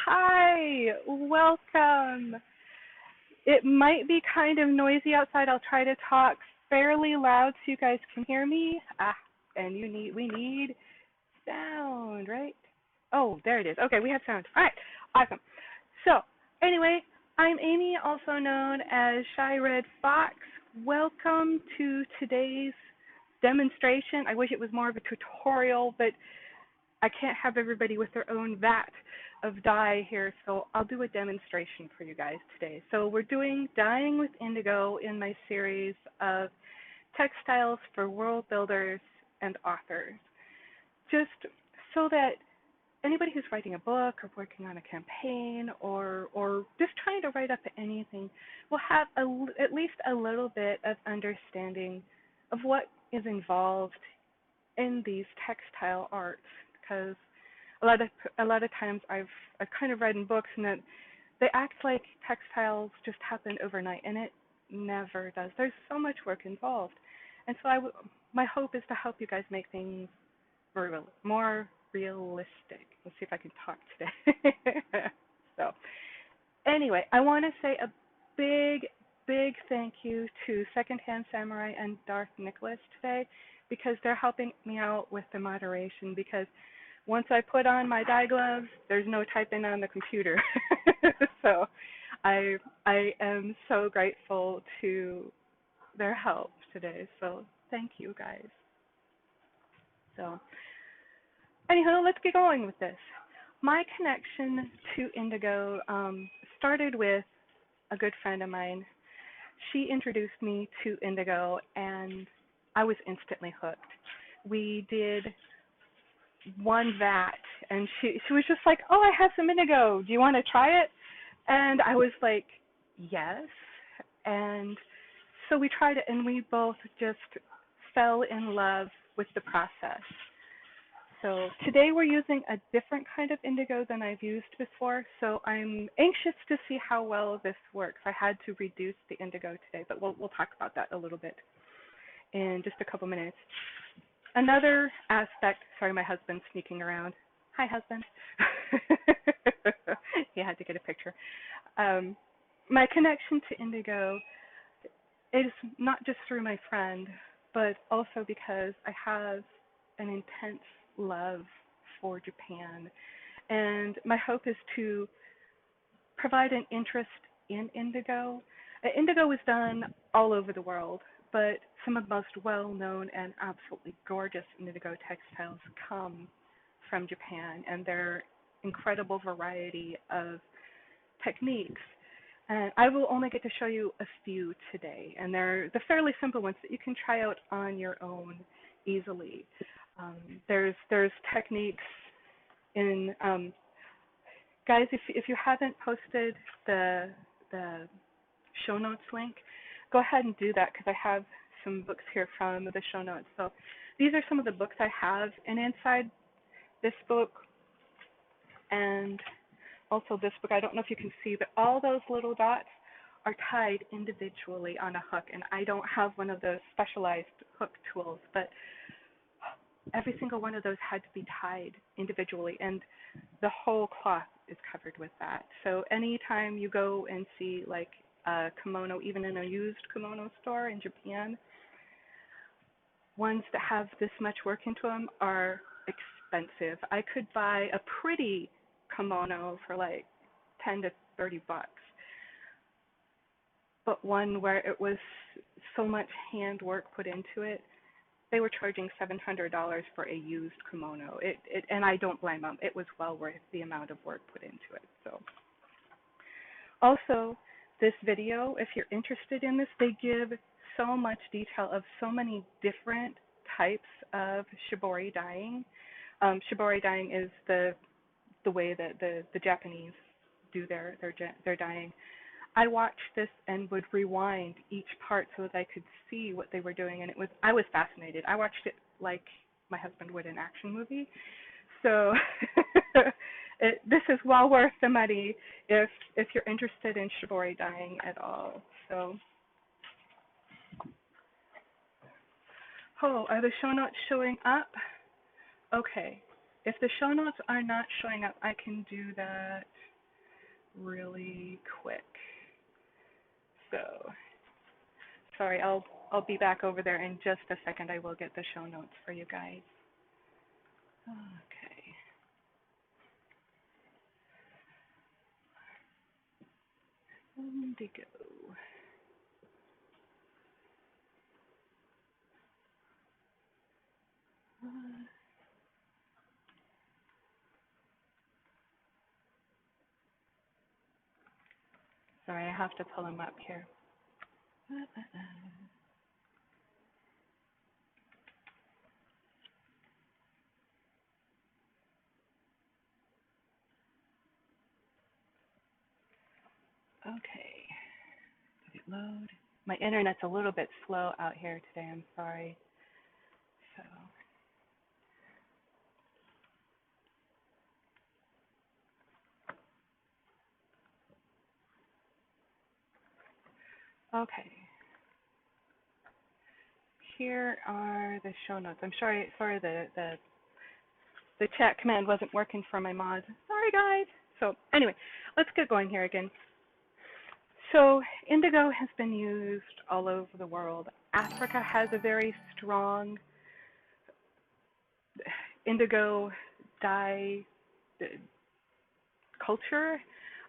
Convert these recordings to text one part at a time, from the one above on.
Hi, welcome. It might be kind of noisy outside. I'll try to talk fairly loud so you guys can hear me. And we need sound, right? Oh, there it is. Okay, we have sound. All right, awesome. So, anyway, I'm Amy, also known as Shy Red Fox. Welcome to today's demonstration. I wish it was more of a tutorial, but I can't have everybody with their own vat of dye here, so I'll do a demonstration for you guys today. So we're doing Dyeing with Indigo in my series of textiles for world builders and authors. Just so that anybody who's writing a book or working on a campaign or just trying to write up anything will have at least a little bit of understanding of what is involved in these textile arts, because a lot of times I've kind of read in books and that they act like textiles just happen overnight, and it never does. There's so much work involved, and so my hope is to help you guys make things more realistic. Let's see if I can talk today. So anyway, I want to say a big thank you to Secondhand Samurai and Darth Nicholas today, because they're helping me out with the moderation, because once I put on my dye gloves, there's no typing on the computer. So I am so grateful to their help today. So thank you guys. So anyhow, let's get going with this. My connection to Indigo started with a good friend of mine. She introduced me to Indigo, and I was instantly hooked. We did one vat, and she was just like, "Oh, I have some Indigo. Do you want to try it?" And I was like, "Yes." And so we tried it, and we both just fell in love with the process. So today we're using a different kind of indigo than I've used before, so I'm anxious to see how well this works. I had to reduce the indigo today, but we'll talk about that a little bit in just a couple minutes. Another aspect, sorry, my husband's sneaking around. Hi, husband. He had to get a picture. My connection to indigo is not just through my friend, but also because I have an intense love for Japan. And my hope is to provide an interest in indigo. Indigo is done all over the world, but some of the most well-known and absolutely gorgeous indigo textiles come from Japan, and their incredible variety of techniques. And I will only get to show you a few today, and they're the fairly simple ones that you can try out on your own easily. There's techniques in guys. If you haven't posted the show notes link, go ahead and do that, because I have some books here from the show notes. So these are some of the books I have, and inside this book and also this book, I don't know if you can see, but all those little dots are tied individually on a hook, and I don't have one of those specialized hook tools, but every single one of those had to be tied individually, and the whole cloth is covered with that. So anytime you go and see like a kimono, even in a used kimono store in Japan, ones that have this much work into them are expensive. I could buy a pretty kimono for like 10 to 30 bucks, but one where it was so much hand work put into it, they were charging $700 for a used kimono. And I don't blame them. It was well worth the amount of work put into it. So, also, this video, if you're interested in this, they give so much detail of so many different types of shibori dyeing. Shibori dyeing is the way that the Japanese do their dyeing. I watched this and would rewind each part so that I could see what they were doing, and I was fascinated. I watched it like my husband would an action movie. So this is well worth the money if you're interested in shibori dyeing at all. So, are the show notes showing up? Okay. If the show notes are not showing up, I can do that really quick. So, sorry, I'll be back over there in just a second. I will get the show notes for you guys. Okay. Indigo. Sorry, I have to pull them up here. Okay. Did it load? My internet's a little bit slow out here today. I'm sorry. So. Okay. Here are the show notes. I'm sorry the chat command wasn't working for my mods. Sorry guys. So anyway, let's get going here again. So indigo has been used all over the world. Africa has a very strong indigo dye culture,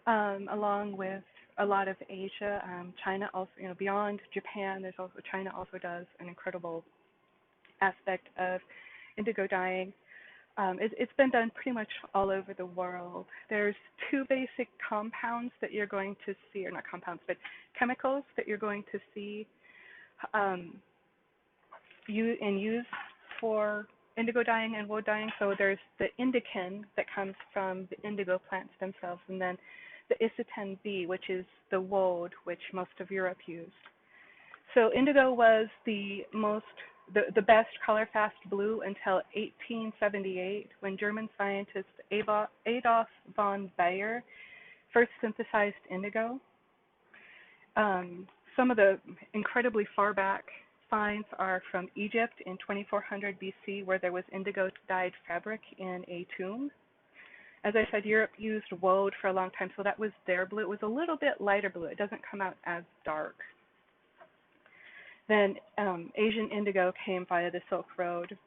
along with a lot of Asia. China also, beyond Japan, there's also China also does an incredible aspect of indigo dyeing. It's been done pretty much all over the world. There's two basic compounds that you're going to see, or not compounds, but chemicals that you're going to see used for indigo dyeing and woad dyeing. So there's the indican that comes from the indigo plants themselves, and then the isoten B, which is the woad, which most of Europe used. So indigo was the best color fast blue until 1878, when German scientist Adolf von Baeyer first synthesized indigo. Some of the incredibly far back finds are from Egypt in 2400 BC, where there was indigo dyed fabric in a tomb. As I said, Europe used woad for a long time, so that was their blue. It was a little bit lighter blue. It doesn't come out as dark. Then Asian indigo came via the Silk Road.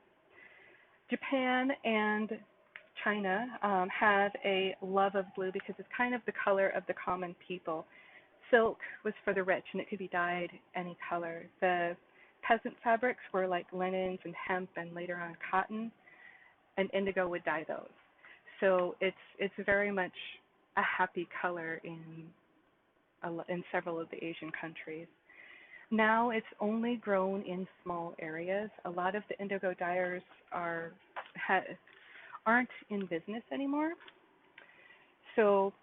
Japan and China had a love of blue because it's kind of the color of the common people. Silk was for the rich, and it could be dyed any color. The peasant fabrics were like linens and hemp, and later on cotton, and indigo would dye those. So it's very much a happy color in several of the Asian countries. Now it's only grown in small areas. A lot of the indigo dyers aren't in business anymore. So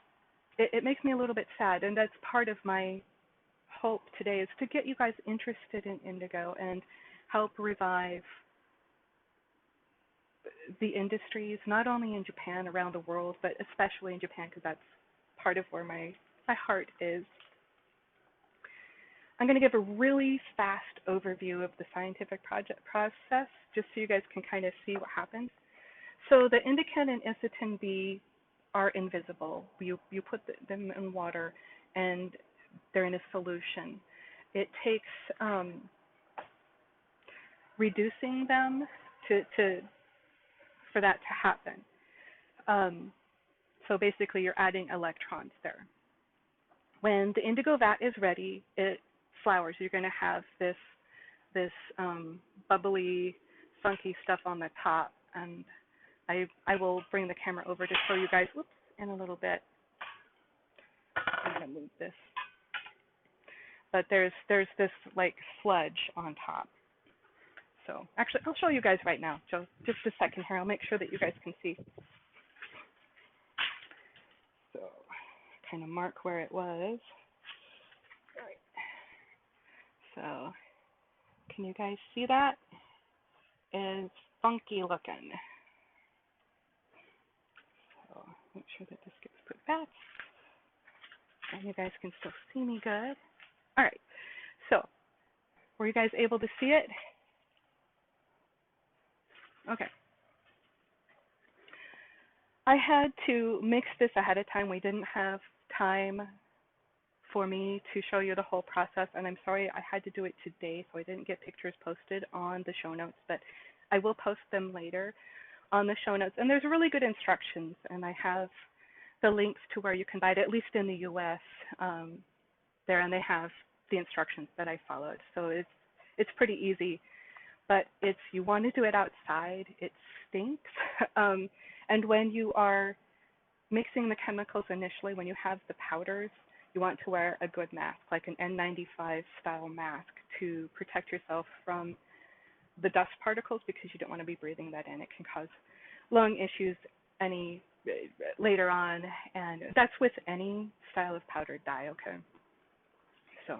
it makes me a little bit sad, and that's part of my hope today, is to get you guys interested in indigo and help revive the industries, not only in Japan, around the world, but especially in Japan, because that's part of where my heart is. I'm going to give a really fast overview of the scientific process, just so you guys can kind of see what happens. So the indican and isoten B are invisible. You put them in water, and they're in a solution. It takes reducing them for that to happen. So basically, you're adding electrons there. When the indigo vat is ready, it flowers. You're going to have this bubbly, funky stuff on the top, and I will bring the camera over to show you guys. Whoops, in a little bit. I'm going to move this. But there's this like sludge on top. So actually, I'll show you guys right now. So just a second here. I'll make sure that you guys can see. So kind of mark where it was. All right. So can you guys see that? It's funky looking. So make sure that this gets put back. And you guys can still see me good. All right. So were you guys able to see it? Okay. I had to mix this ahead of time. We didn't have time for me to show you the whole process, and I'm sorry I had to do it today, so I didn't get pictures posted on the show notes, but I will post them later on the show notes. And there's really good instructions, and I have the links to where you can buy it, at least in the US, there, and they have the instructions that I followed. So it's pretty easy, but you want to do it outside, it stinks. And when you are mixing the chemicals initially, when you have the powders, you want to wear a good mask, like an N95 style mask, to protect yourself from the dust particles, because you don't want to be breathing that in. It can cause lung issues later on, and that's with any style of powdered dye. So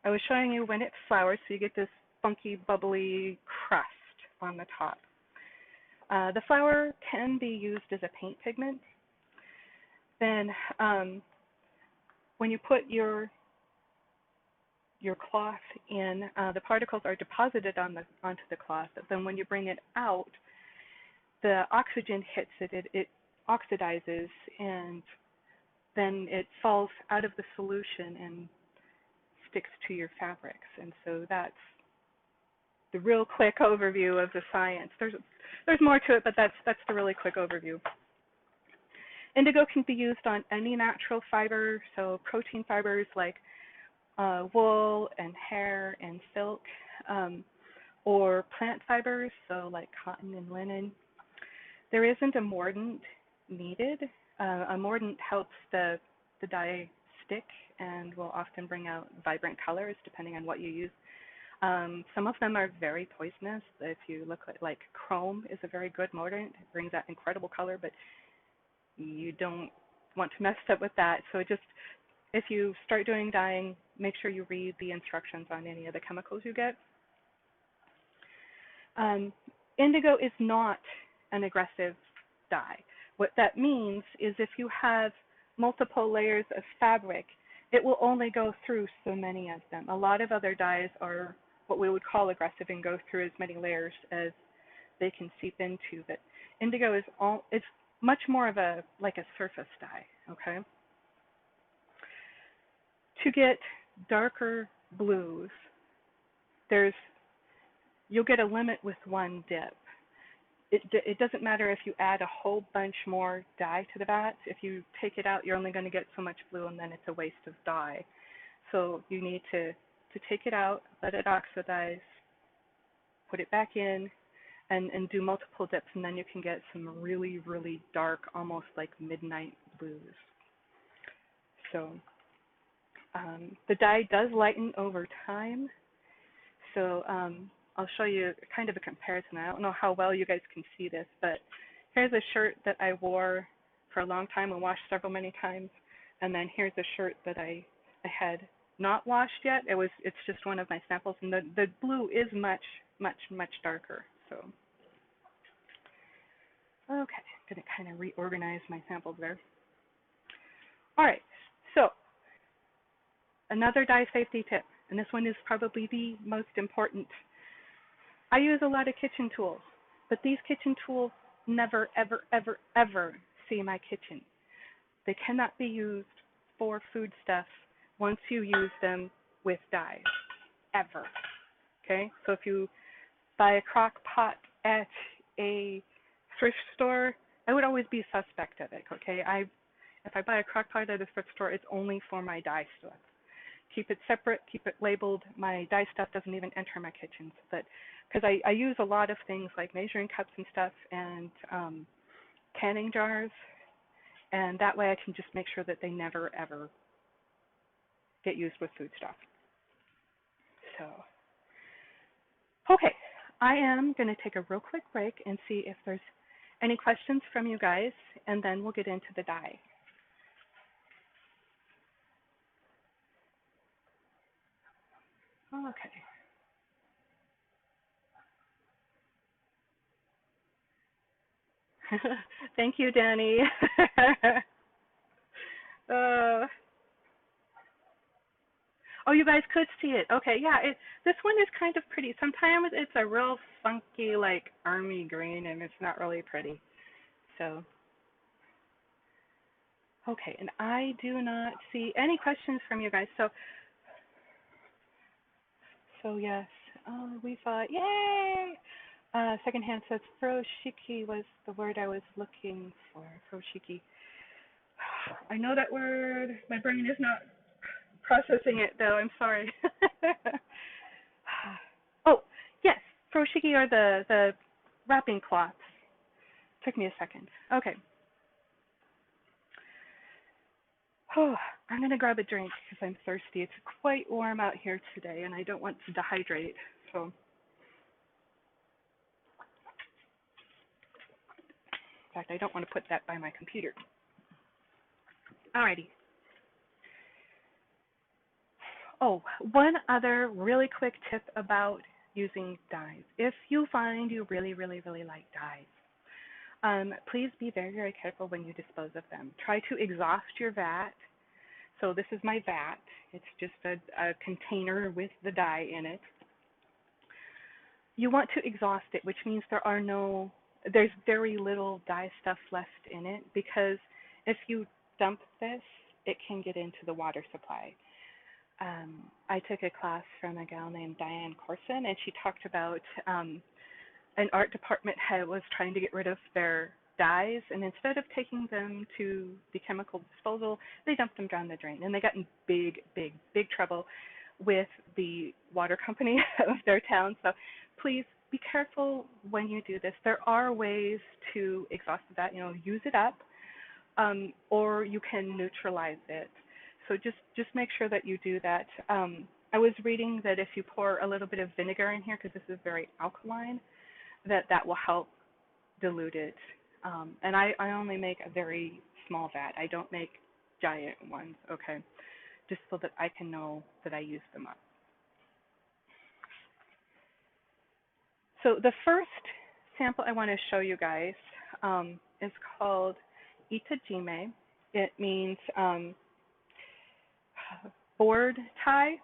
I was showing you when it flowers, so you get this funky, bubbly crust on the top. The flower can be used as a paint pigment. Then when you put your cloth in, the particles are deposited onto the cloth, but then when you bring it out, the oxygen hits it, it oxidizes, and then it falls out of the solution and sticks to your fabrics. And so that's the real quick overview of the science. There's more to it, but that's the really quick overview. Indigo can be used on any natural fiber, so protein fibers like wool and hair and silk, or plant fibers, so like cotton and linen. There isn't a mordant needed. A mordant helps the dye stick and will often bring out vibrant colors depending on what you use. Some of them are very poisonous. If you look like chrome is a very good mordant. It brings out incredible color, but you don't want to mess up with that. So if you start doing dyeing, make sure you read the instructions on any of the chemicals you get. Indigo is not an aggressive dye. What that means is if you have multiple layers of fabric, it will only go through so many of them. A lot of other dyes are what we would call aggressive and go through as many layers as they can seep into, but indigo is much more of like a surface dye, okay? To get darker blues, you'll get a limit with one dip. It doesn't matter if you add a whole bunch more dye to the vat. If you take it out, you're only going to get so much blue, and then it's a waste of dye. So you need to take it out, let it oxidize, put it back in, and do multiple dips, and then you can get some really, really dark, almost like midnight blues. So the dye does lighten over time. So I'll show you kind of a comparison. I don't know how well you guys can see this, but here's a shirt that I wore for a long time and washed many times. And then here's a shirt that I had not washed yet. It's just one of my samples, and the blue is much, much, much darker. So okay, I'm going to kind of reorganize my samples there. All right, so another dye safety tip, and this one is probably the most important. I use a lot of kitchen tools, but these kitchen tools never, ever, ever, ever see my kitchen. They cannot be used for foodstuffs once you use them with dyes, ever. Okay, so if you buy a crock pot at a thrift store, I would always be suspect of it. Okay, if I buy a crock pot at a thrift store, it's only for my dye stuff. Keep it separate, keep it labeled. My dye stuff doesn't even enter my kitchen, but because I use a lot of things like measuring cups and stuff, and canning jars, and that way I can just make sure that they never ever get used with food stuff. So, okay, I am going to take a real quick break and see if there's any questions from you guys, and then we'll get into the dye. Okay. Thank you, Danny. Oh, you guys could see it. Okay, yeah, this one is kind of pretty. Sometimes it's a real funky, like, army green, and it's not really pretty. So, Okay, and I do not see any questions from you guys. So yes, we thought, yay! Secondhand says furoshiki was the word I was looking for. Furoshiki. I know that word. My brain is not processing it though. I'm sorry. Oh, yes, furoshiki are the wrapping cloths. Took me a second. Okay. Oh, I'm gonna grab a drink because I'm thirsty. It's quite warm out here today, and I don't want to dehydrate. So, in fact, I don't want to put that by my computer. Alrighty. Oh, one other really quick tip about using dyes. If you find you really, really, really like dyes, please be very, very careful when you dispose of them. Try to exhaust your vat. So this is my vat. It's just a container with the dye in it. You want to exhaust it, which means there's very little dye stuff left in it, because if you dump this, it can get into the water supply. I took a class from a gal named Diane Corson, and she talked about an art department head was trying to get rid of their dyes, and instead of taking them to the chemical disposal, they dumped them down the drain, and they got in big, big, big trouble with the water company of their town. So please be careful when you do this. There are ways to exhaust that, use it up, or you can neutralize it. So just make sure that you do that. I was reading that if you pour a little bit of vinegar in here, because this is very alkaline, that will help dilute it. And I only make a very small vat. I don't make giant ones, okay, just so that I can know that I use them up. So the first sample I want to show you guys is called itajime. It means board tie.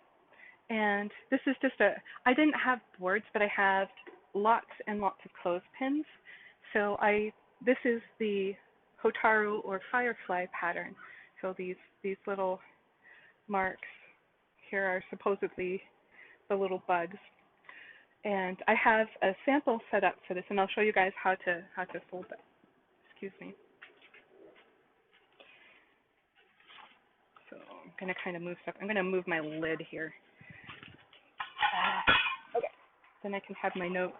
And this is just I didn't have boards, but I have lots and lots of clothespins. So this is the Hotaru or firefly pattern. So these little marks here are supposedly the little bugs. And I have a sample set up for this, and I'll show you guys how to fold it. Excuse me. So I'm going to kind of move stuff. I'm going to move my lid here. Okay, then I can have my note.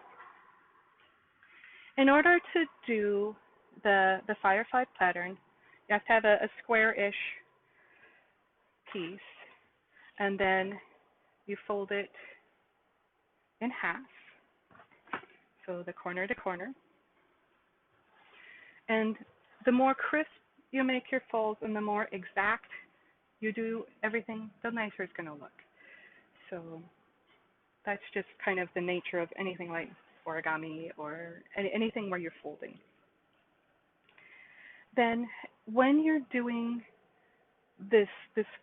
In order to do the firefly pattern, you have to have a square-ish piece, and then you fold it in half, so the corner to corner. And the more crisp you make your folds and the more exact you do everything, the nicer it's going to look. So that's just kind of the nature of anything like origami or anything where you're folding. Then when you're doing this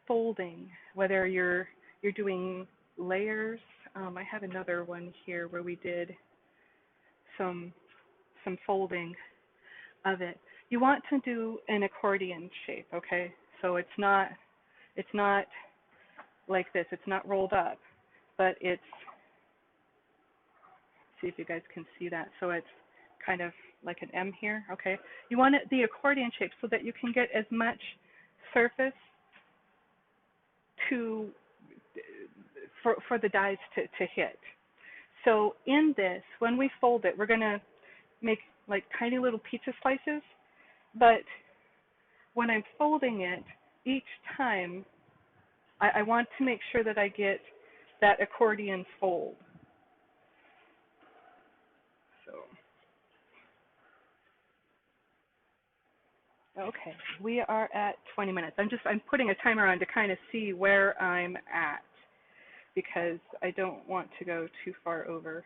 folding, whether you're doing layers, I have another one here where we did some folding of it. You want to do an accordion shape, okay? So it's not like this. It's not rolled up, but it's, see if you guys can see that. So it's kind of like an M here, okay? You want it the accordion shape so that you can get as much surface for the dies to hit. So in this, when we fold it, we're going to make like tiny little pizza slices, but when I'm folding it, each time I want to make sure that I get that accordion fold. So, okay, we are at 20 minutes. I'm putting a timer on to kind of see where I'm at, because I don't want to go too far over.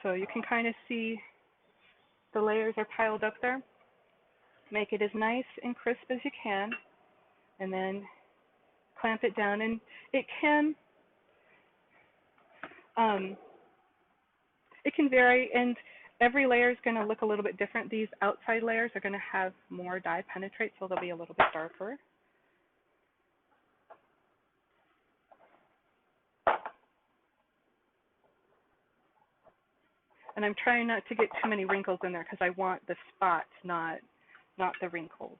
So you can kind of see the layers are piled up there. Make it as nice and crisp as you can, and then clamp it down. And it can vary, and Every layer is going to look a little bit different. These outside layers are going to have more dye penetrate, so they'll be a little bit darker. And I'm trying not to get too many wrinkles in there because I want the spots, not the wrinkles.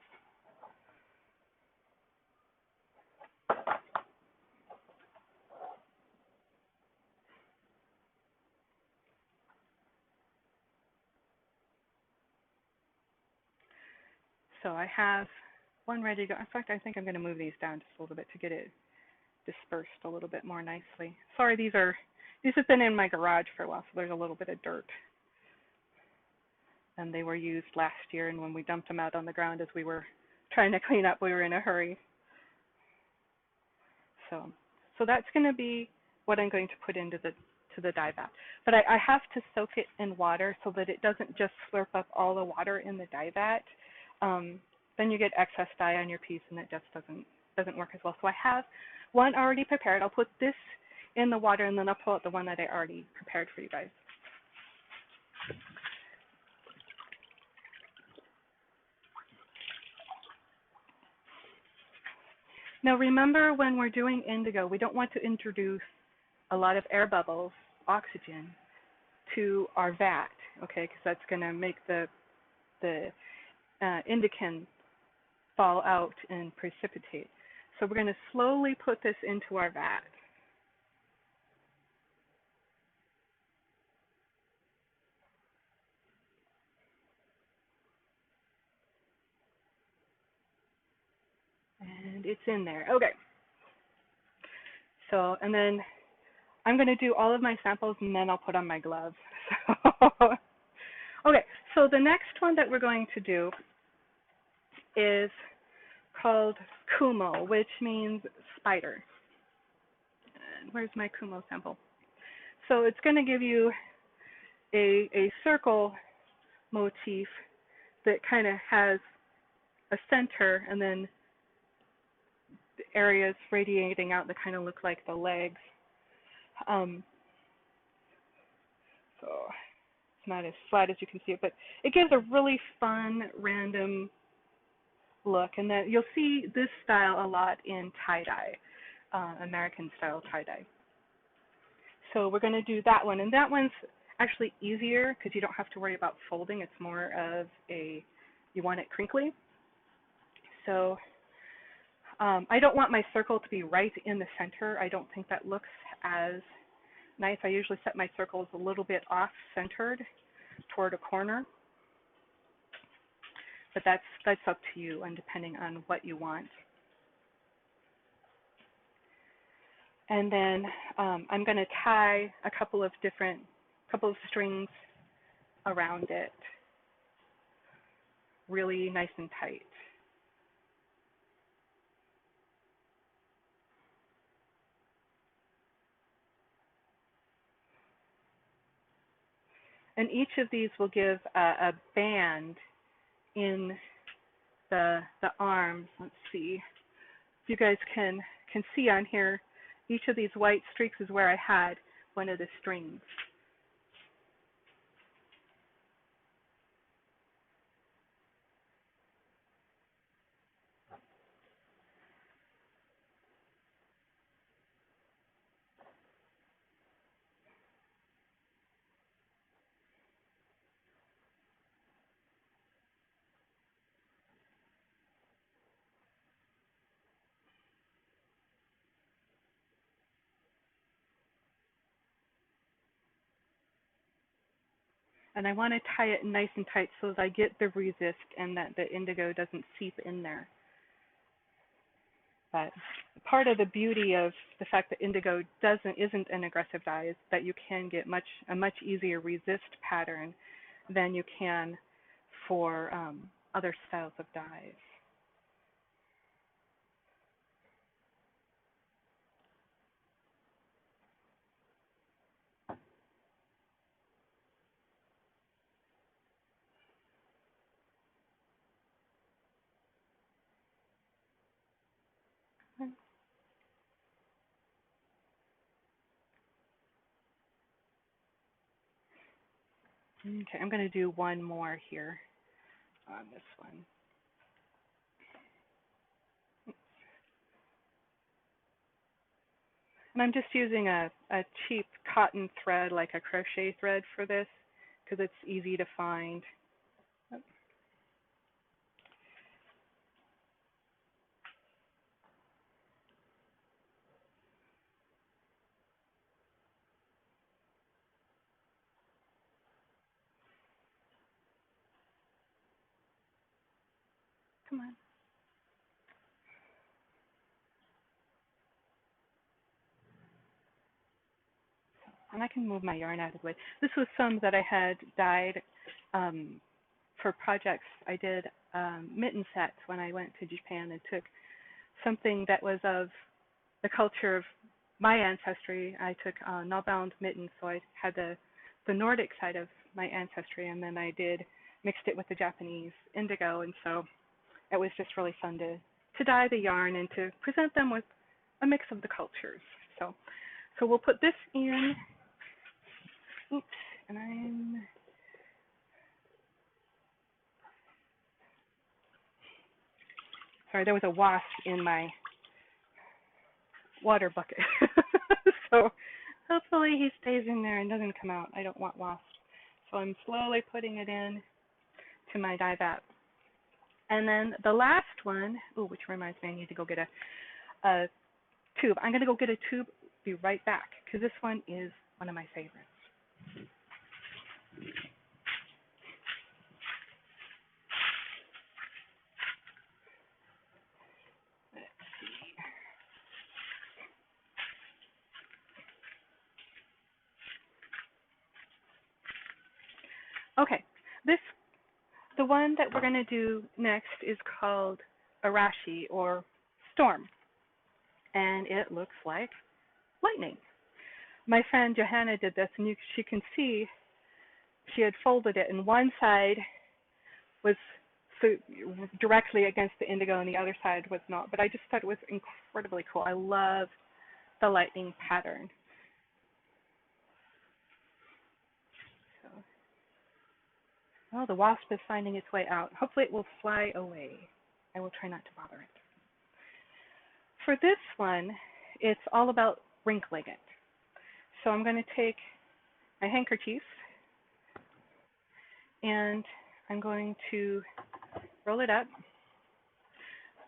So I have one ready to go. In fact, I think I'm going to move these down just a little bit to get it dispersed a little bit more nicely. Sorry, these have been in my garage for a while, so there's a little bit of dirt. And they were used last year, and when we dumped them out on the ground as we were trying to clean up, we were in a hurry. So that's going to be what I'm going to put into the dye vat. But I have to soak it in water so that it doesn't just slurp up all the water in the dye vat. Then you get excess dye on your piece, and it just doesn't work as well. So I have one already prepared. I'll put this in the water, and then I'll pull out the one that I already prepared for you guys. Now remember, when we're doing indigo, we don't want to introduce a lot of air bubbles, oxygen, to our vat, okay? Because that's going to make the indican fall out and precipitate. So we're going to slowly put this into our vat. And it's in there. Okay. So, and then I'm going to do all of my samples, and then I'll put on my gloves. Okay, so the next one that we're going to do is called Kumo, which means spider. And where's my Kumo sample? So it's going to give you a circle motif that kind of has a center and then the areas radiating out that kind of look like the legs. So it's not as flat as you can see it, but it gives a really fun, random look. And then you'll see this style a lot in tie-dye, American style tie-dye. So we're going to do that one. And that one's actually easier because you don't have to worry about folding. It's more of you want it crinkly. So I don't want my circle to be right in the center. I don't think that looks as nice. I usually set my circles a little bit off-centered toward a corner. But that's up to you and depending on what you want. And then I'm going to tie a couple of strings around it, really nice and tight. And each of these will give a band in the arms. Let's see if you guys can see on here. Each of these white streaks is where I had one of the strings. And I want to tie it nice and tight so that I get the resist and that the indigo doesn't seep in there. But part of the beauty of the fact that indigo isn't an aggressive dye is that you can get a much easier resist pattern than you can for other styles of dyes. Okay, I'm going to do one more here on this one. And I'm just using a cheap cotton thread, like a crochet thread for this, because it's easy to find. Oh, come on. And I can move my yarn out of the way. This was some that I had dyed um, for projects. I did mitten sets when I went to Japan and took something that was of the culture of my ancestry. I took knot-bound mittens, so I had the Nordic side of my ancestry, and then I did mixed it with the Japanese indigo, and so it was just really fun to dye the yarn and to present them with a mix of the cultures. So we'll put this in. Oops, and I'm sorry, there was a wasp in my water bucket. So hopefully he stays in there and doesn't come out. I don't want wasps. So I'm slowly putting it in to my dye vat. And then the last one, which reminds me I need to go get a tube. I'm going to go get a tube, be right back, because this one is one of my favorites. Okay, the one that we're going to do next is called Arashi, or Storm, and it looks like lightning. My friend Johanna did this, and she can see she had folded it, and one side was directly against the indigo, and the other side was not. But I just thought it was incredibly cool. I love the lightning pattern. So, oh, the wasp is finding its way out. Hopefully it will fly away. I will try not to bother it. For this one, it's all about wrinkling it. So I'm going to take my handkerchief and I'm going to roll it up.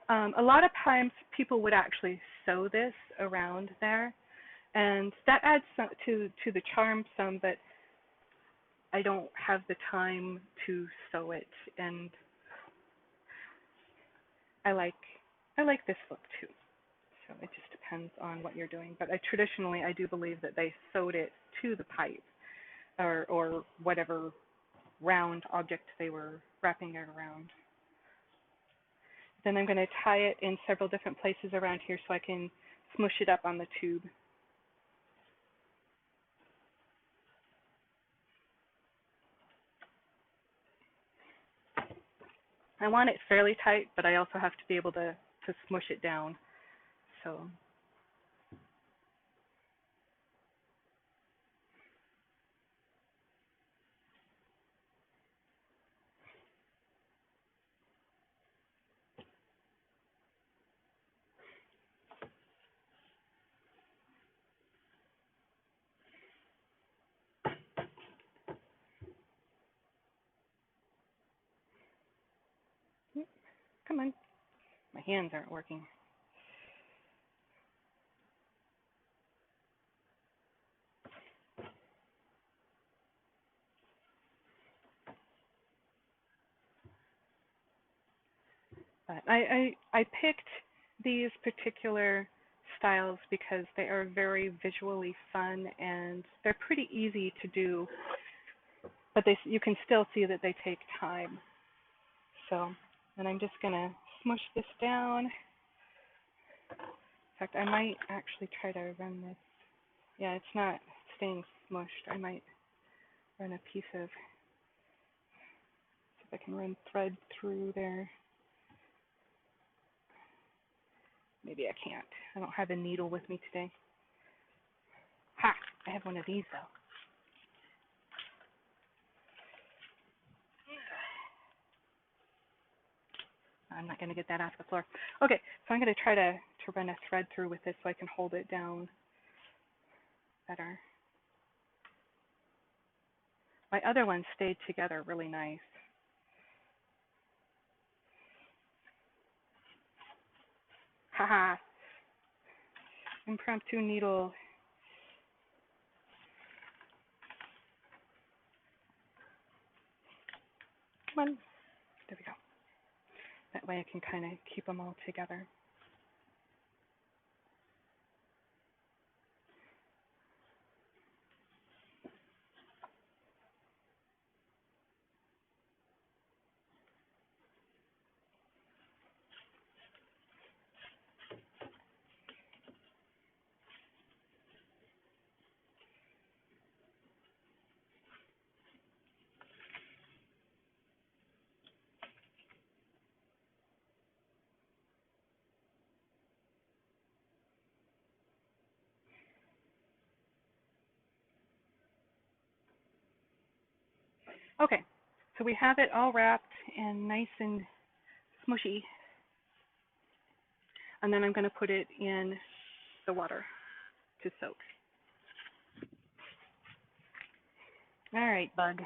A lot of times people would actually sew this around there, and that adds some to the charm some, but I don't have the time to sew it, and I like this look too. So it just depends on what you're doing. But traditionally, I do believe that they sewed it to the pipe or whatever round object they were wrapping it around. Then I'm going to tie it in several different places around here so I can smush it up on the tube. I want it fairly tight, but I also have to be able to smush it down. So come on, my hands aren't working. But I picked these particular styles because they are very visually fun and they're pretty easy to do, but you can still see that they take time. So, and I'm just gonna smush this down. In fact, I might actually try to run this. Yeah, it's not staying smushed. I might run a piece of, see if I can run thread through there. Maybe I can't. I don't have a needle with me today. Ha! I have one of these though. I'm not going to get that off the floor. Okay, so I'm going to try to run a thread through with this so I can hold it down better. My other one stayed together really nice. Haha. Impromptu needle. Come on. There we go. That way I can kind of keep them all together. Okay, so we have it all wrapped and nice and smushy. And then I'm going to put it in the water to soak. All right, bug.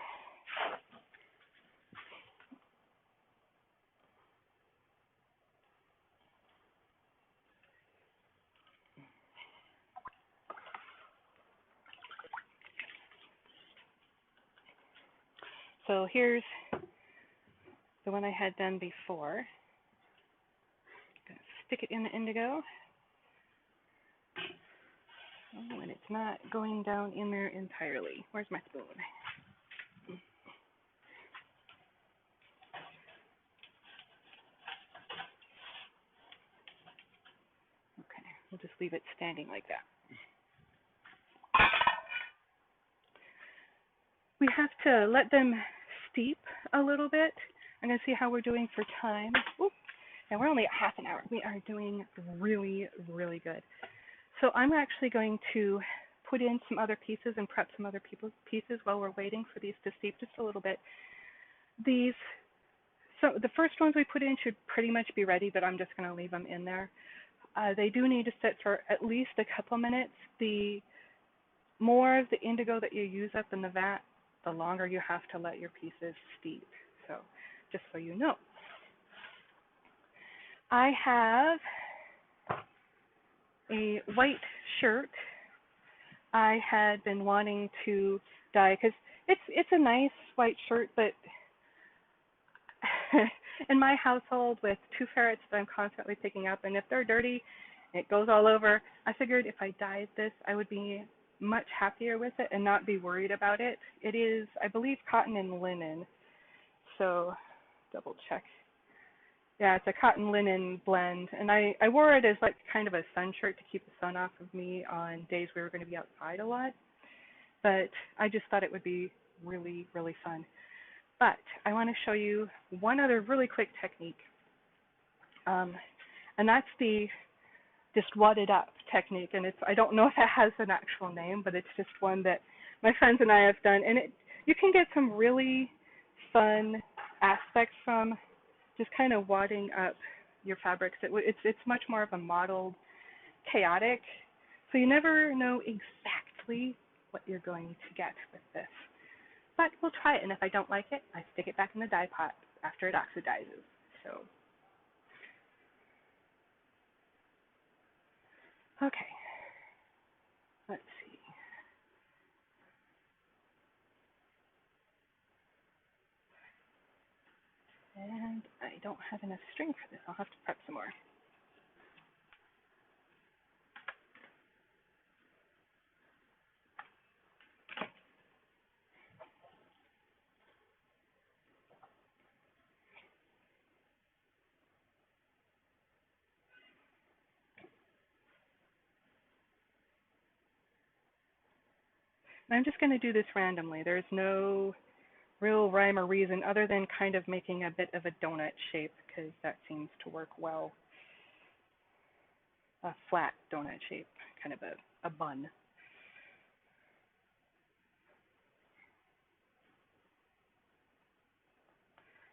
So here's the one I had done before. I'm going to stick it in the indigo. Oh, and it's not going down in there entirely. Where's my spoon? Okay, we'll just leave it standing like that. We have to let them steep a little bit. I'm going to see how we're doing for time. Ooh, and we're only at half an hour. We are doing really, really good. So I'm actually going to put in some other pieces and prep some other pieces while we're waiting for these to steep just a little bit. So the first ones we put in should pretty much be ready, but I'm just going to leave them in there. They do need to sit for at least a couple minutes. The more of the indigo that you use up in the vat, the longer you have to let your pieces steep. So just so you know. I have a white shirt I had been wanting to dye because it's a nice white shirt, but in my household with 2 ferrets that I'm constantly picking up, and if they're dirty, it goes all over. I figured if I dyed this, I would be much happier with it and not be worried about it. It is, I believe, cotton and linen. So double check. Yeah, it's a cotton linen blend, and I wore it as like kind of a sun shirt to keep the sun off of me on days we were going to be outside a lot. But I just thought it would be really, really fun. But I want to show you one other really quick technique, and that's the just wadded up technique. And I don't know if it has an actual name, but it's just one that my friends and I have done, and you can get some really fun aspects from just kind of wadding up your fabrics. It's much more of a modeled, chaotic, so you never know exactly what you're going to get with this. But we'll try it, and if I don't like it, I stick it back in the dye pot after it oxidizes. So, okay, let's see. And I don't have enough string for this. I'll have to prep some more. And I'm just going to do this randomly. There's no real rhyme or reason other than kind of making a bit of a donut shape because that seems to work well. A flat donut shape, kind of a bun.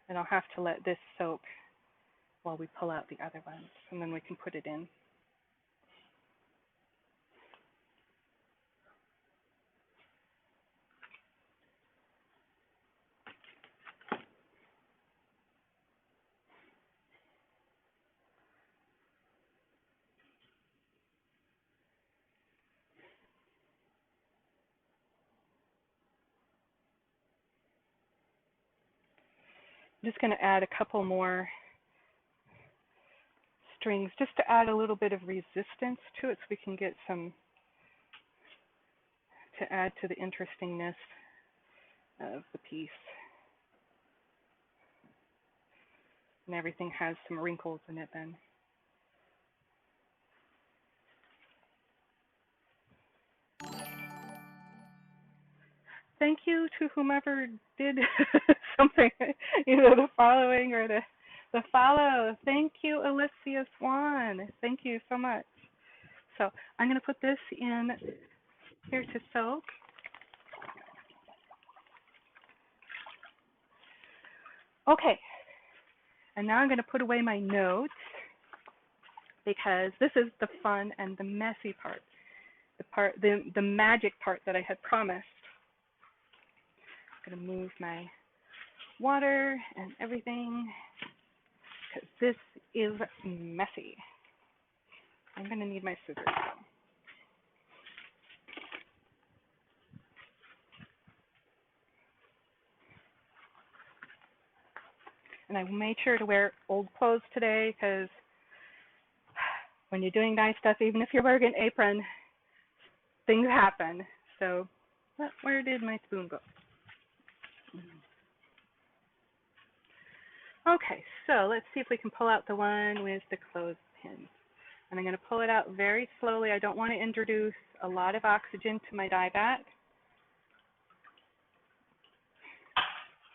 And I'll have to let this soak while we pull out the other ones, and then we can put it in. I'm just going to add a couple more strings just to add a little bit of resistance to it so we can get some, to add to the interestingness of the piece. And everything has some wrinkles in it then. Thank you to whomever did something, either the following or the follow. Thank you, Alicia Swan. Thank you so much. So I'm going to put this in here to soak. Okay, and now I'm going to put away my notes because this is the fun and the messy part, the magic part that I had promised. I'm going to move my water and everything because this is messy. I'm going to need my scissors. And I made sure to wear old clothes today because when you're doing nice stuff, even if you're wearing an apron, things happen. So, where did my spoon go? Okay, so let's see if we can pull out the one with the clothespin. And I'm going to pull it out very slowly. I don't want to introduce a lot of oxygen to my dye vat.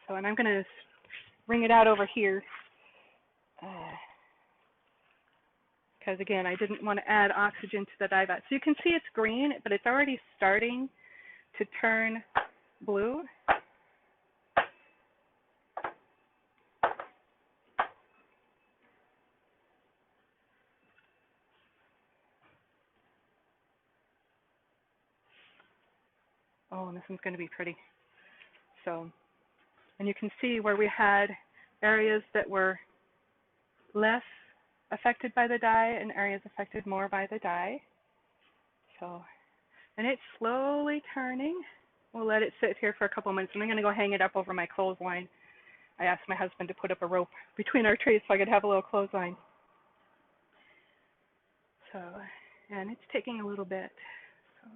So, and I'm going to bring it out over here. Because again, I didn't want to add oxygen to the dye vat. So you can see it's green, but it's already starting to turn blue. Oh, and this one's going to be pretty. So, and you can see where we had areas that were less affected by the dye and areas affected more by the dye. So, and it's slowly turning. We'll let it sit here for a couple of minutes, and I'm going to go hang it up over my clothesline. I asked my husband to put up a rope between our trees so I could have a little clothesline. So, and it's taking a little bit. So,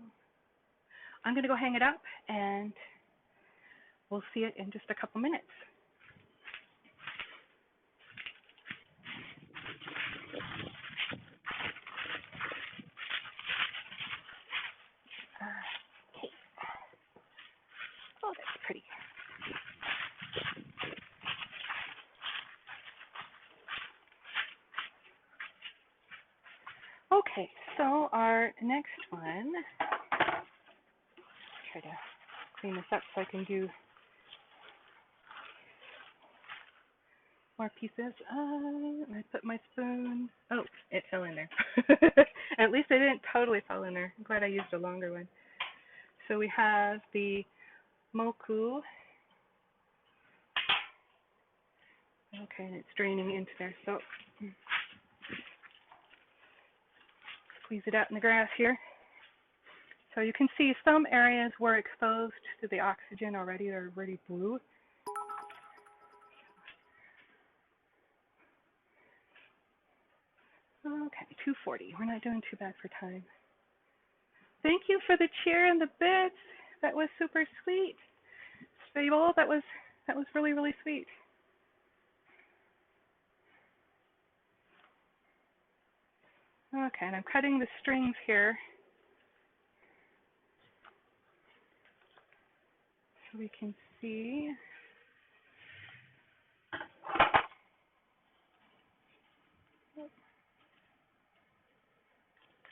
I'm going to go hang it up, and we'll see it in just a couple minutes. Okay. Oh, that's pretty. Okay, so our next one, try to clean this up so I can do more pieces. I put my spoon. Oh, it fell in there. At least it didn't totally fall in there. I'm glad I used a longer one. So we have the moku. Okay, and it's draining into there. So squeeze it out in the grass here. So you can see some areas were exposed to the oxygen already. They're already blue. Okay, 2:40. We're not doing too bad for time. Thank you for the cheer and the bits. That was super sweet. Fable, that was really, really sweet. Okay, and I'm cutting the strings here so we can see.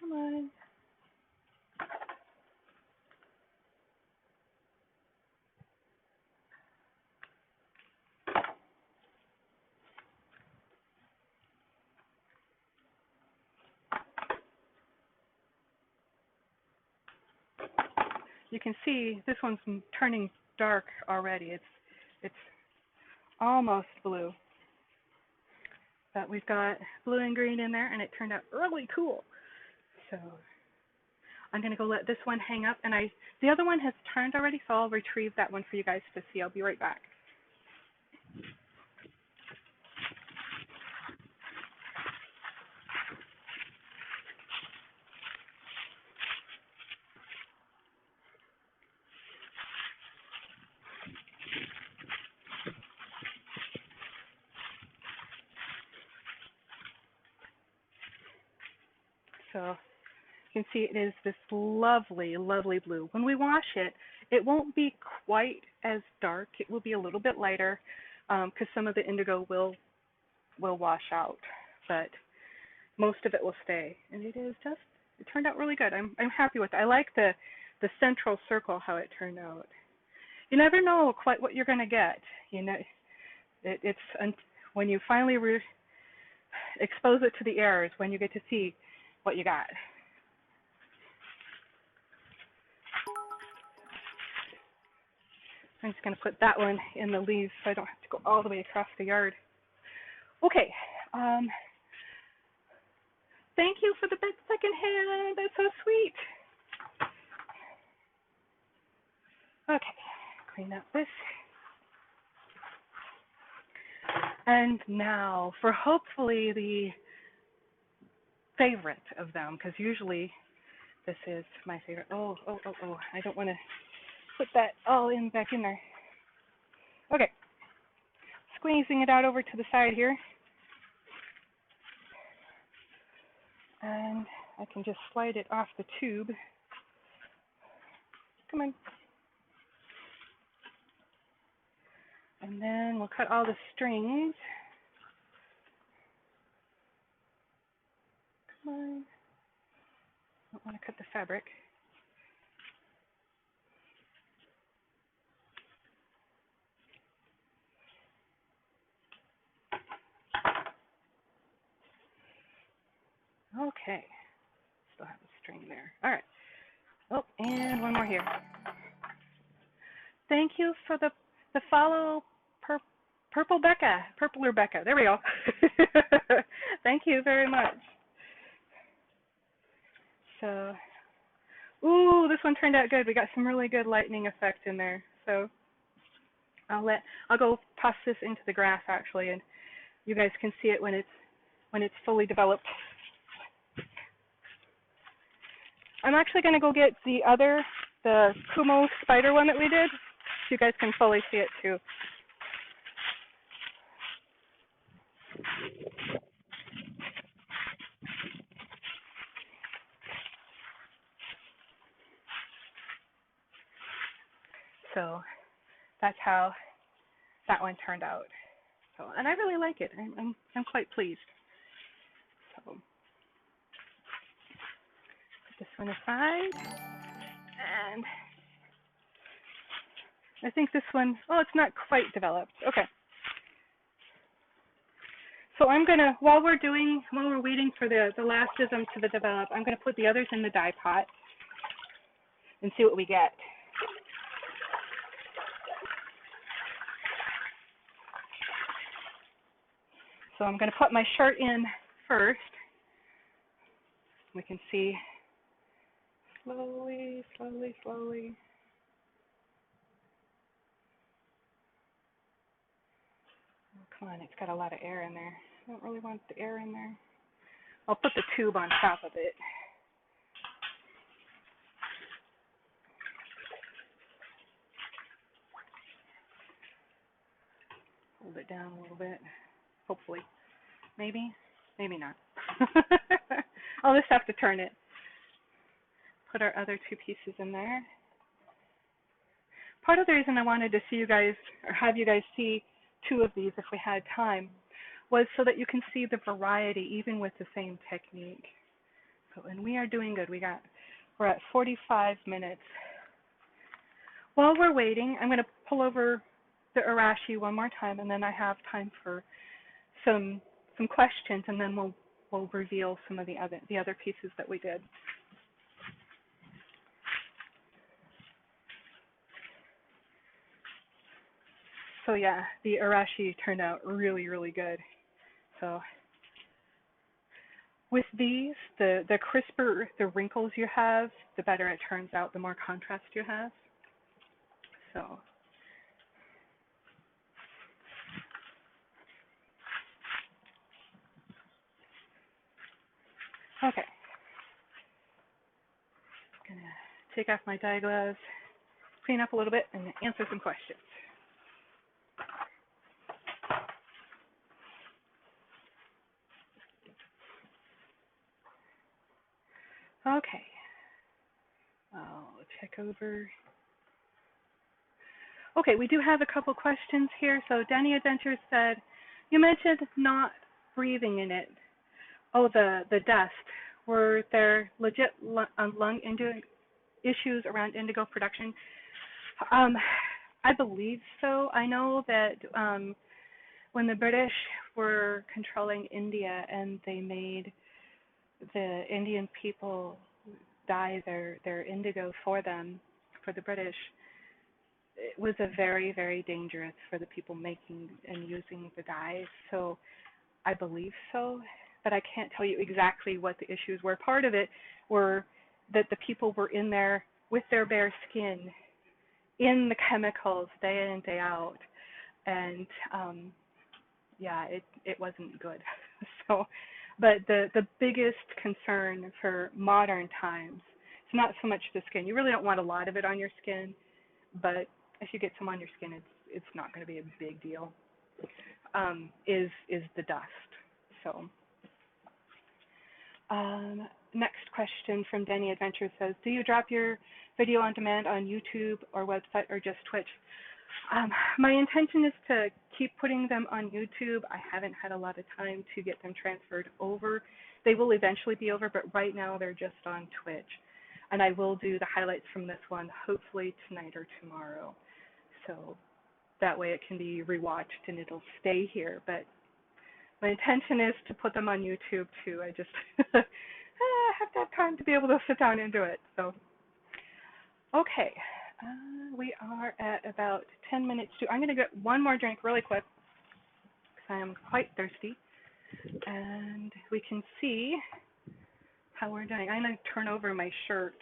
Come on. you can see this one's turning dark already. It's almost blue. But we've got blue and green in there, and it turned out really cool. So I'm going to go let this one hang up, and the other one has turned already, so I'll retrieve that one for you guys to see. I'll be right back. So you can see it is this lovely, lovely blue. When we wash it, it won't be quite as dark. It will be a little bit lighter because some of the indigo will wash out, but most of it will stay. And it turned out really good. I'm happy with it. I like the central circle, how it turned out. You never know quite what you're going to get. You know, it's when you finally expose it to the air is when you get to see what you got. I'm just going to put that one in the leaves so I don't have to go all the way across the yard. Okay. Thank you for the second hand. That's so sweet. Okay, clean up this. And now for hopefully the favorite of them, because usually this is my favorite. Oh, I don't want to put that all back in there. Okay, squeezing it out over to the side here. And I can just slide it off the tube. Come on. And then we'll cut all the strings. Come on. Don't want to cut the fabric. Okay. Still have a string there. All right. Oh, and one more here. Thank you for the follow, Purple Becca. Purpler Becca. There we go. Thank you very much. So, ooh, this one turned out good. We got some really good lightning effect in there. So I'll go toss this into the grass actually, and you guys can see it when it's fully developed. I'm actually going to go get the Kumo spider one that we did, so you guys can fully see it too. So that's how that one turned out. So, and I really like it. I'm quite pleased. So put this one aside, and I think this one, oh, it's not quite developed. Okay. So I'm gonna, while we're waiting for the last ism to develop, I'm gonna put the others in the dye pot and see what we get. So I'm going to put my shirt in first. We can see slowly, slowly, slowly. Oh, come on, it's got a lot of air in there. I don't really want the air in there. I'll put the tube on top of it. Hold it down a little bit. Hopefully. Maybe not. I'll just have to turn it. Put our other two pieces in there. Part of the reason I wanted to see you guys, or have you guys see two of these if we had time, was so that you can see the variety even with the same technique. So, and we are doing good. We're at 45 minutes. While we're waiting, I'm going to pull over the arashi one more time, and then I have time for some questions, and then we'll reveal some of the other pieces that we did. So yeah, the arashi turned out really, really good. So with these, the crisper the wrinkles you have, the better it turns out, the more contrast you have. So okay, gonna take off my dye gloves, clean up a little bit, and answer some questions. Okay, I'll check over. Okay, we do have a couple questions here. So Danny Adventures said, you mentioned not breathing in it. Oh, the dust. Were there legit lung issues around indigo production? Um, I believe so. I know that when the British were controlling India and they made the Indian people dye their indigo for them, for the British, it was a very, very dangerous for the people making and using the dyes. So I believe so, but I can't tell you exactly what the issues were. Part of it were that the people were in there with their bare skin in the chemicals day in and day out, and yeah, it wasn't good. So, but the biggest concern for modern times, it's not so much the skin. You really don't want a lot of it on your skin, but if you get some on your skin, it's not going to be a big deal. Is the dust. So next question from Danny Adventure says, do you drop your video on demand on YouTube or website or just Twitch? My intention is to keep putting them on YouTube. I haven't had a lot of time to get them transferred over. They will eventually be over, but right now they're just on Twitch. And I will do the highlights from this one hopefully tonight or tomorrow. So that way it can be rewatched and it'll stay here. But my intention is to put them on YouTube too. I just have to have time to be able to sit down and do it. So, okay, we are at about 10 minutes to. I'm going to get one more drink really quick because I am quite thirsty, and we can see how we're doing. I'm going to turn over my shirt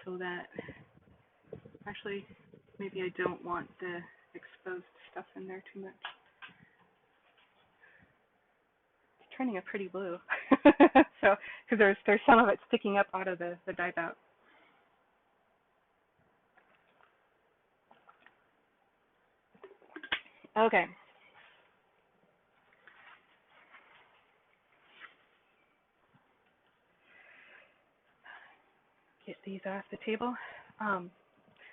so that actually maybe I don't want the exposed stuff in there too much. It's turning a pretty blue. So, because there's some of it sticking up out of the dye bout. Okay. Get these off the table.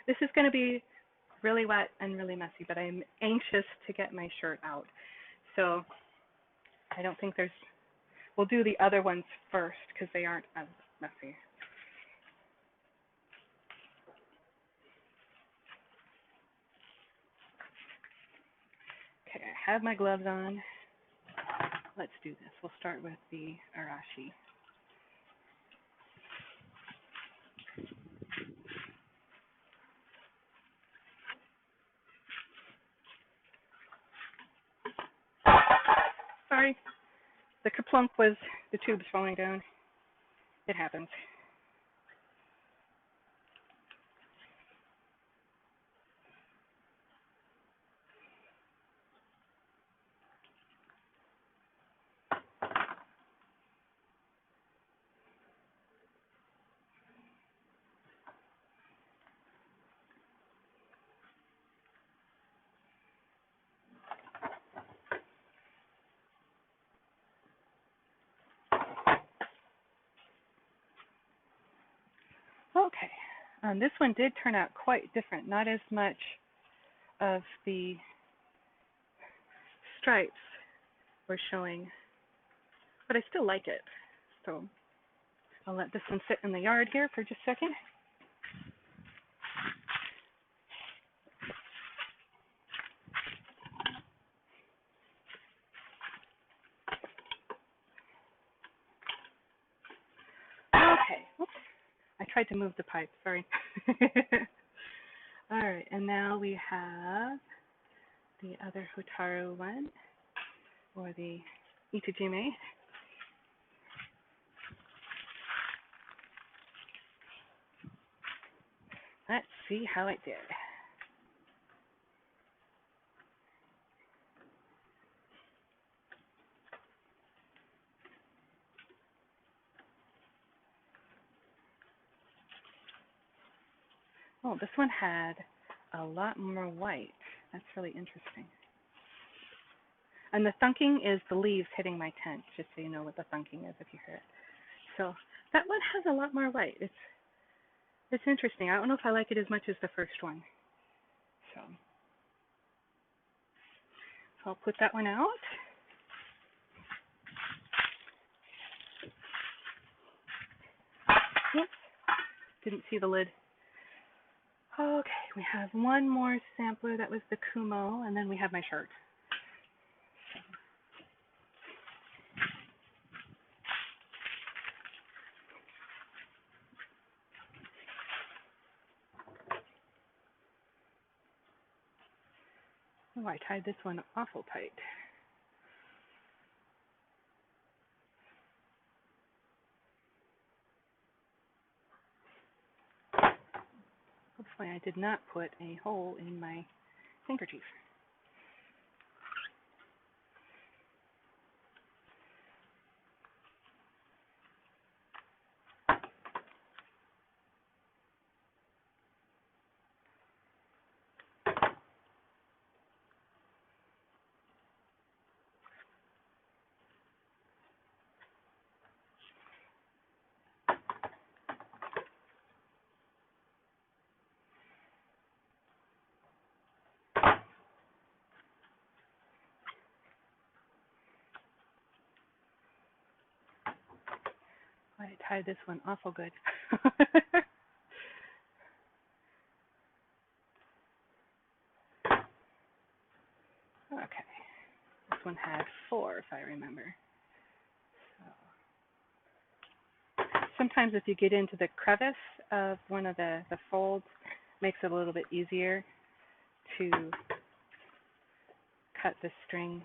This is going to be really wet and really messy, but I'm anxious to get my shirt out. So I don't think we'll do the other ones first because they aren't as messy. Okay, I have my gloves on. Let's do this. We'll start with the arashi. Sorry, the kaplunk was the tubes falling down. It happens. Okay, this one did turn out quite different. Not as much of the stripes were showing, but I still like it. So I'll let this one sit in the yard here for just a second. Okay, oops. I tried to move the pipe, sorry. All right, and now we have the other Hotaru one, or the Itajime. Let's see how it did. Oh, this one had a lot more white. That's really interesting. And the thunking is the leaves hitting my tent, just so you know what the thunking is if you hear it. So that one has a lot more white. It's interesting. I don't know if I like it as much as the first one. So I'll put that one out. Oops, didn't see the lid. Okay, we have one more sampler. That was the Kumo, and then we have my shirt. Oh, I tied this one awful tight. Hopefully I did not put a hole in my handkerchief. I tied this one awful good. Okay, this one had 4, if I remember. So sometimes if you get into the crevice of one of the folds, it makes it a little bit easier to cut the string.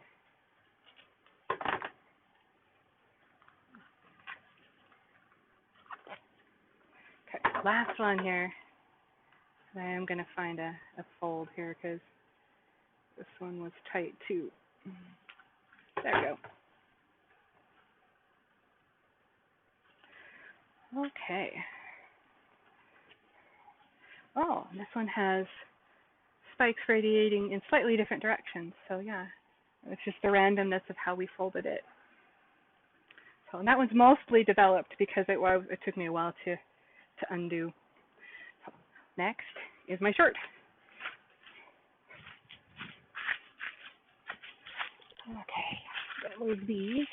Okay, last one here. I am going to find a fold here because this one was tight too. There we go. Okay. Oh, and this one has spikes radiating in slightly different directions. So yeah, it's just the randomness of how we folded it. So, and that one's mostly developed because it took me a while to undo. So next is my shirt. Okay, I'm gonna move these.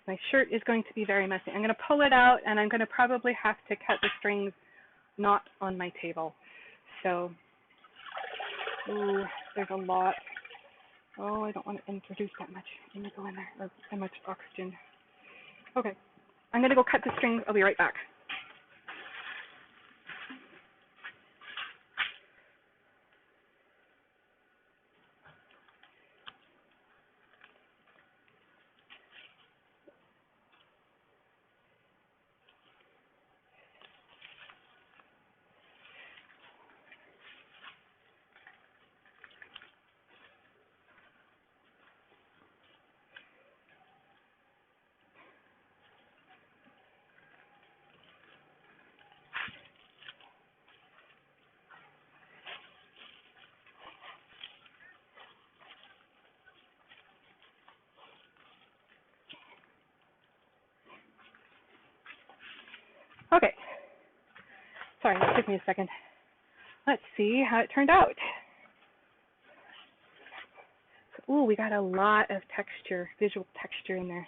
My shirt is going to be very messy. I'm going to pull it out, and I'm going to probably have to cut the strings not on my table. So, ooh, there's a lot. Oh, I don't want to introduce that much indigo in there, or that much oxygen. Okay, I'm going to go cut the strings. I'll be right back. Okay, sorry, it took me a second. Let's see how it turned out. Ooh, we got a lot of texture, visual texture in there.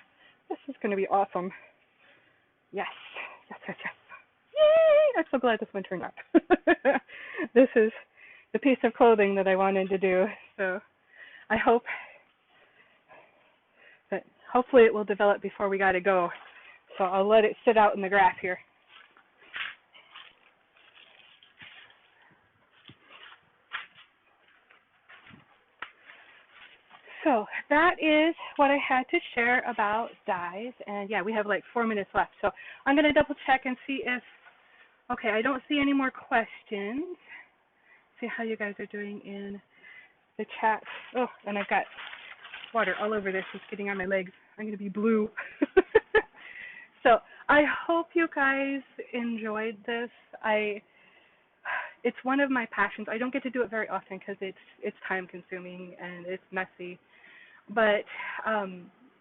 This is going to be awesome. Yes, yes, yes, yes. Yay! I'm so glad this one turned out. This is the piece of clothing that I wanted to do. So I hope that hopefully it will develop before we got to go. So I'll let it sit out in the grass here. So that is what I had to share about dyes. And yeah, we have like 4 minutes left. So I'm going to double check and see if, okay, I don't see any more questions. See how you guys are doing in the chat. Oh, and I've got water all over this. It's getting on my legs. I'm going to be blue. So I hope you guys enjoyed this. It's one of my passions. I don't get to do it very often because it's time consuming and it's messy. But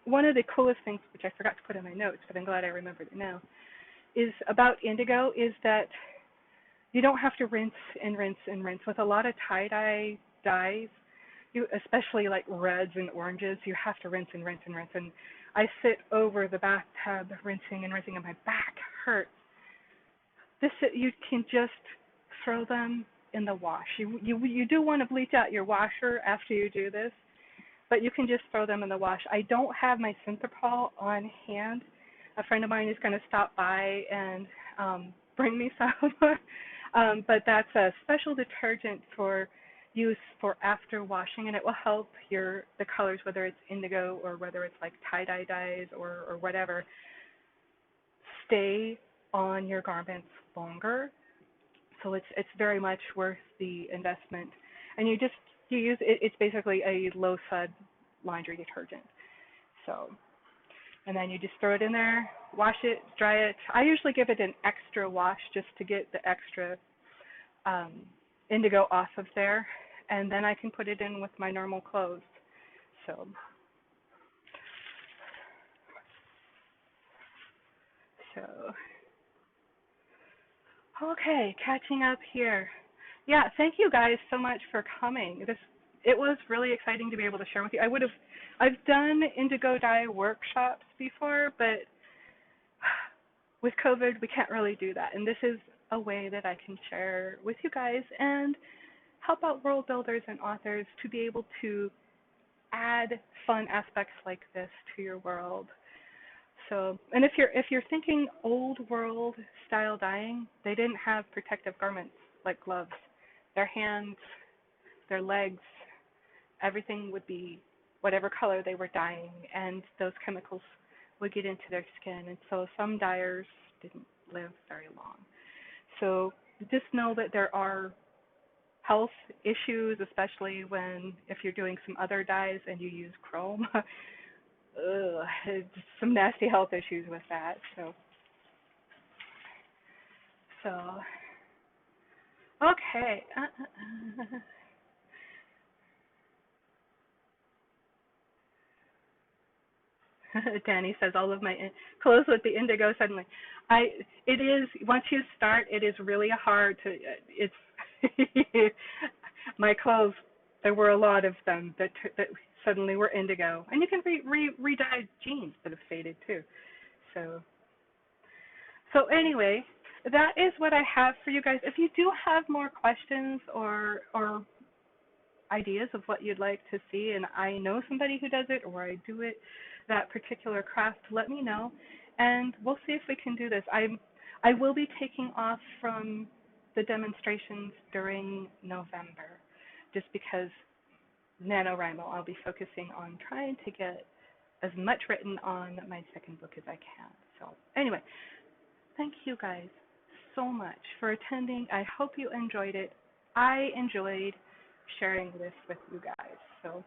one of the coolest things, which I forgot to put in my notes, but I'm glad I remembered it now, is about indigo is that you don't have to rinse and rinse and rinse. With a lot of tie-dye dyes, especially like reds and oranges, you have to rinse and rinse and rinse. And I sit over the bathtub rinsing and rinsing, and my back hurts. You can just throw them in the wash. You do want to bleach out your washer after you do this, but you can just throw them in the wash. I don't have my Synthropol on hand. A friend of mine is going to stop by and bring me some, but that's a special detergent for use for after washing, and it will help the colors, whether it's indigo or whether it's like tie-dye dyes or whatever, stay on your garments longer. So it's very much worth the investment. And you use it. It's basically a low sud laundry detergent. So, and then you just throw it in there, wash it, dry it. I usually give it an extra wash just to get the extra indigo off of there, and then I can put it in with my normal clothes. So okay, catching up here. Yeah, thank you guys so much for coming. It was really exciting to be able to share with you. I've done indigo dye workshops before, but with COVID, we can't really do that. And this is a way that I can share with you guys and help out world builders and authors to be able to add fun aspects like this to your world. So, and if you're thinking old world style dyeing, they didn't have protective garments like gloves. Their hands, their legs, everything would be whatever color they were dyeing, and those chemicals would get into their skin. And so some dyers didn't live very long. So just know that there are health issues, especially if you're doing some other dyes and you use chrome. Some nasty health issues with that. So okay. Danny says all of my clothes with the indigo suddenly. It is, once you start, it is really hard to. It's my clothes. There were a lot of them that suddenly were indigo, and you can re-dye jeans that have faded too. So anyway, that is what I have for you guys. If you do have more questions or ideas of what you'd like to see, and I know somebody who does it, or I do it, that particular craft, let me know, and we'll see if we can do this. I will be taking off from the demonstrations during November, just because NaNoWriMo, I'll be focusing on trying to get as much written on my second book as I can. So anyway, thank you guys so much for attending. I hope you enjoyed it. I enjoyed sharing this with you guys. So